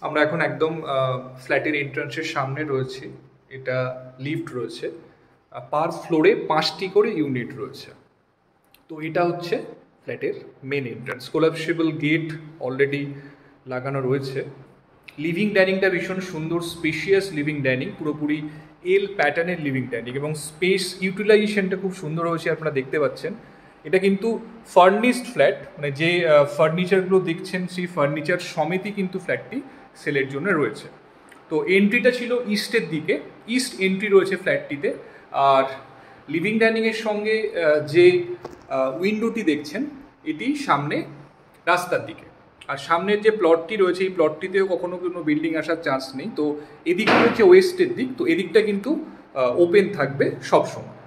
আমরা এখন একদম ফ্ল্যাটের এন্ট্রান্সের সামনে রয়েছি। এটা লিফট রয়েছে, পার ফ্লোরে 5টি করে ইউনিট রয়েছে। তো এটা হচ্ছে ফ্ল্যাটের main entrance. Collapsible gate already লাগানো রয়েছে। লিভিং ডাইনিংটা ভীষণ সুন্দর, স্পেশিয়াস লিভিং ডাইনিং, পুরোপুরি এল প্যাটার্নের লিভিং ডাইনিং, এবং স্পেস ইউটিলাইজেশনটা খুব সুন্দর হয়েছে, আপনারা দেখতে পাচ্ছেন। এটা কিন্তু ফার্নিশড ফ্ল্যাট, মানে যে ফার্নিচারগুলো দেখছেন সেই ফার্নিচার সমেতই কিন্তু ফ্ল্যাটটি সেলের জন্য রয়েছে। তো এন্ট্রিটা ছিল ইস্টের দিকে, ইস্ট এন্ট্রি রয়েছে ফ্ল্যাটটিতে। আর লিভিং ডাইনিংয়ের সঙ্গে যে উইন্ডোটি দেখছেন এটি সামনে রাস্তার দিকে। আর সামনের যে প্লটটি রয়েছে এই প্লটটিতেও কখনো কোনো বিল্ডিং আসার চান্স নেই। তো এদিকটা হচ্ছে ওয়েস্টের দিক, তো এদিকটা কিন্তু ওপেন থাকবে সবসময়।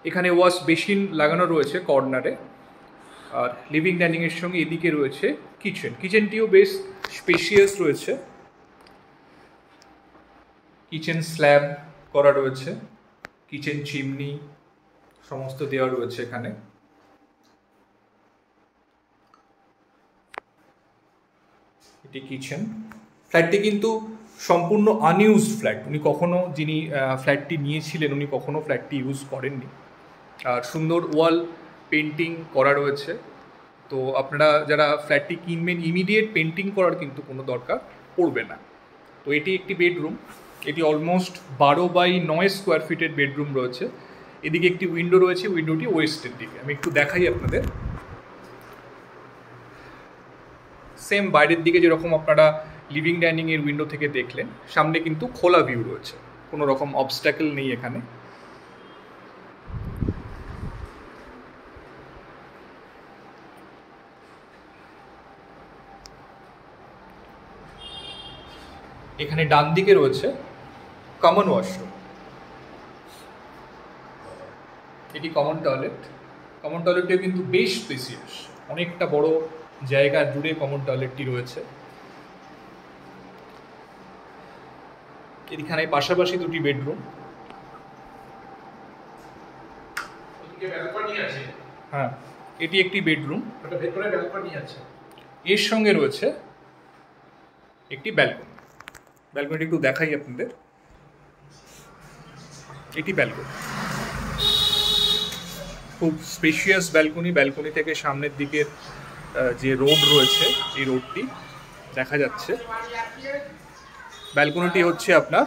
এখানে ওয়াশ বেসিন লাগানো রয়েছে কর্নারে। আর লিভিং ডাইনিংয়ের সঙ্গে এদিকে রয়েছে কিচেন। কিচেনটিও বেশ স্পেশিয়াস রয়েছে, কিচেন স্ল্যাব করা রয়েছে, কিচেন চিমনি সমস্ত দেওয়া রয়েছে এখানে। এটি কিচেন। ফ্ল্যাটটি কিন্তু সম্পূর্ণ আনইউজড ফ্ল্যাট। উনি কখনো, যিনি ফ্ল্যাটটি নিয়েছিলেন, উনি কখনো ফ্ল্যাটটি ইউজ করেননি। আর সুন্দর ওয়াল পেন্টিং করা রয়েছে। তো আপনারা যারা ফ্ল্যাটটি কিনবেন, ইমিডিয়েট পেন্টিং করার কিন্তু কোনো দরকার পড়বে না। তো এটি একটি বেডরুম। এটি অলমোস্ট 12x9 স্কোয়ার ফিটের বেডরুম রয়েছে। এদিকে একটি উইন্ডো রয়েছে, উইন্ডোটি ওয়েস্টের দিকে। আমি একটু দেখাই আপনাদের। সেম বাইরের দিকে যেরকম আপনারা লিভিং ডাইনিংয়ের উইন্ডো থেকে দেখলেন, সামনে কিন্তু খোলা ভিউ রয়েছে, কোনো রকম অবস্ট্যাকল নেই এখানে। এখানে ডান দিকে রয়েছে কমন ওয়াশরুম। এটি কমন টয়লেট। কমন টয়লেটটিও কিন্তু বেশ স্পেসিয়াস, অনেকটা বড় জায়গা জুড়ে কমন টয়লেটটি রয়েছে। এখানে পাশাপাশি দুটি বেডরুম। হ্যাঁ, এটি একটি বেডরুম, এর সঙ্গে রয়েছে একটি ব্যালকনি। ব্যালকনিটি একটু দেখাই আপনাদের। এটি ব্যালকনি, খুব স্পেশিয়াস ব্যালকনি। ব্যালকনি থেকে সামনের দিকের যে রোড রয়েছে এই রোডটি দেখা যাচ্ছে। ব্যালকনিটি হচ্ছে আপনার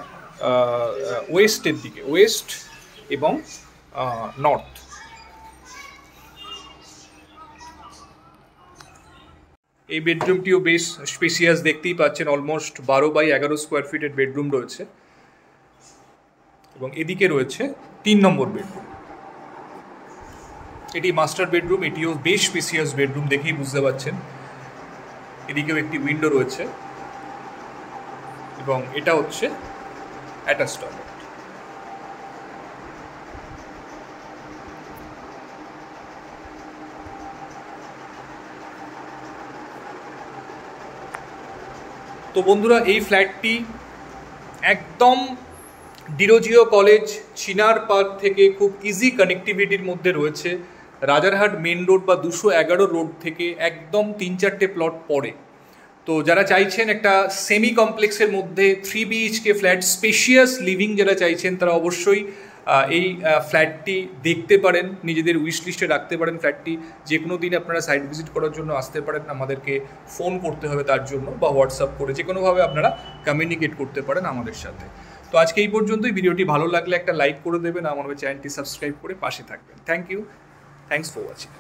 ওয়েস্টের দিকে, ওয়েস্ট এবং নর্থ। এই বেডরুমটিও বেশ স্পেশিয়াস, দেখতেই পাচ্ছেন। অলমোস্ট 12x11 স্কোয়ার ফিটের বেডরুম রয়েছে। এবং এদিকে রয়েছে 3 নম্বর বেডরুম। এটি মাস্টার বেডরুম। এটিও বেশ স্পেশিয়াস বেডরুম, দেখেই বুঝতে পারছেন। এদিকেও একটি উইন্ডো রয়েছে এবং এটা হচ্ছে অ্যাটাচ টয়লেট। তো বন্ধুরা, এই ফ্ল্যাটটি একদম ডিরোজিও কলেজ, চিনার পার্ক থেকে খুব ইজি কানেক্টিভিটির মধ্যে রয়েছে। রাজারহাট মেন রোড বা 211 রোড থেকে একদম 3-4টে প্লট পড়ে। তো যারা চাইছেন একটা সেমি কমপ্লেক্সের মধ্যে 3 BHK ফ্ল্যাট, স্পেশিয়াস লিভিং যারা চাইছেন, তারা অবশ্যই এই ফ্ল্যাটটি দেখতে পারেন, নিজেদের উইশ লিস্টে রাখতে পারেন। ফ্ল্যাটটি যে কোনো দিন আপনারা সাইট ভিজিট করার জন্য আসতে পারেন। আমাদেরকে ফোন করতে হবে তার জন্য, বা হোয়াটসঅ্যাপ করে যে কোনোভাবে আপনারা কমিউনিকেট করতে পারেন আমাদের সাথে। তো আজকে এই পর্যন্তই। ভিডিওটি ভালো লাগলে একটা লাইক করে দেবেন, আমার চ্যানেলটি সাবস্ক্রাইব করে পাশে থাকবেন। Thank you, thanks for watching.